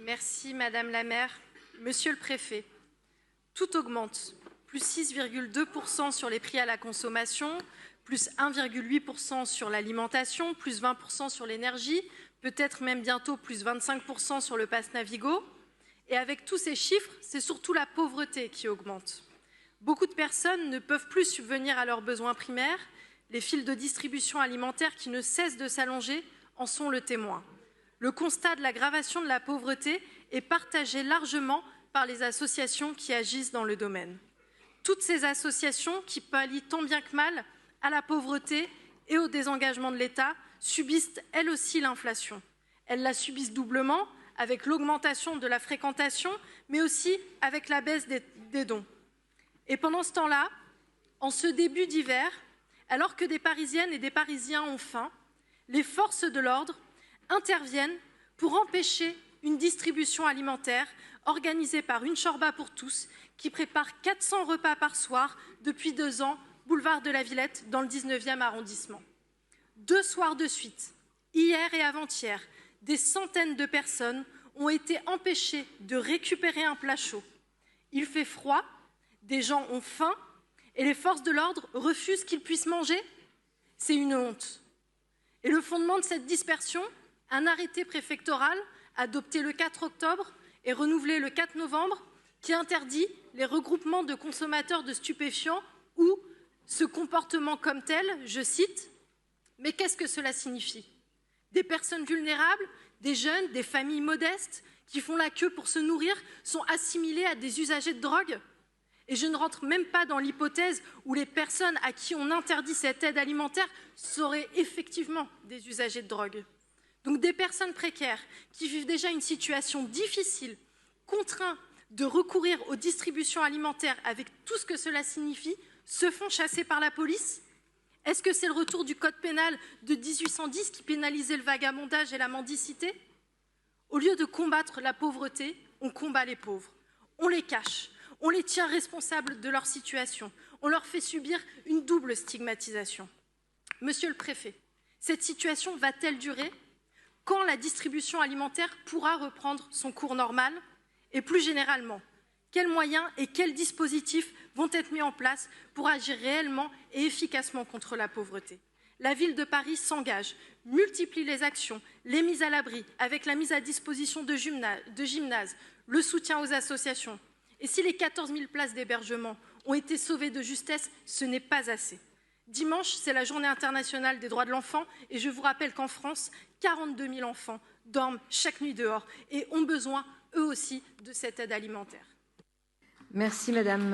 Merci Madame la maire. Monsieur le préfet, tout augmente, plus 6,2% sur les prix à la consommation, plus 1,8% sur l'alimentation, plus 20% sur l'énergie, peut-être même bientôt plus 25% sur le pass Navigo. Et avec tous ces chiffres, c'est surtout la pauvreté qui augmente. Beaucoup de personnes ne peuvent plus subvenir à leurs besoins primaires. Les files de distribution alimentaire qui ne cessent de s'allonger en sont le témoin. Le constat de l'aggravation de la pauvreté est partagé largement par les associations qui agissent dans le domaine. Toutes ces associations qui pallient tant bien que mal à la pauvreté et au désengagement de l'État subissent elles aussi l'inflation. Elles la subissent doublement avec l'augmentation de la fréquentation, mais aussi avec la baisse des dons. Et pendant ce temps-là, en ce début d'hiver, alors que des Parisiennes et des Parisiens ont faim, les forces de l'ordre interviennent pour empêcher une distribution alimentaire organisée par Une Chorba pour tous, qui prépare 400 repas par soir depuis 2 ans, boulevard de la Villette, dans le 19e arrondissement. 2 soirs de suite, hier et avant-hier, des centaines de personnes ont été empêchées de récupérer un plat chaud. Il fait froid, des gens ont faim, et les forces de l'ordre refusent qu'ils puissent manger. C'est une honte. Et le fondement de cette dispersion, un arrêté préfectoral adopté le 4 octobre et renouvelé le 4 novembre qui interdit les regroupements de consommateurs de stupéfiants ou ce comportement comme tel, je cite, « Mais qu'est-ce que cela signifie ? Des personnes vulnérables, des jeunes, des familles modestes qui font la queue pour se nourrir sont assimilées à des usagers de drogue ? Et je ne rentre même pas dans l'hypothèse où les personnes à qui on interdit cette aide alimentaire seraient effectivement des usagers de drogue. Donc des personnes précaires qui vivent déjà une situation difficile, contraints de recourir aux distributions alimentaires avec tout ce que cela signifie, se font chasser par la police ? Est-ce que c'est le retour du code pénal de 1810 qui pénalisait le vagabondage et la mendicité ? Au lieu de combattre la pauvreté, on combat les pauvres. On les cache, on les tient responsables de leur situation, on leur fait subir une double stigmatisation. Monsieur le préfet, cette situation va-t-elle durer ? Quand la distribution alimentaire pourra reprendre son cours normal ? Et plus généralement, quels moyens et quels dispositifs vont être mis en place pour agir réellement et efficacement contre la pauvreté ? La ville de Paris s'engage, multiplie les actions, les mises à l'abri, avec la mise à disposition de gymnases, le soutien aux associations. Et si les 14 000 places d'hébergement ont été sauvées de justesse, ce n'est pas assez. Dimanche, c'est la journée internationale des droits de l'enfant et je vous rappelle qu'en France, 42 000 enfants dorment chaque nuit dehors et ont besoin, eux aussi, de cette aide alimentaire. Merci Madame.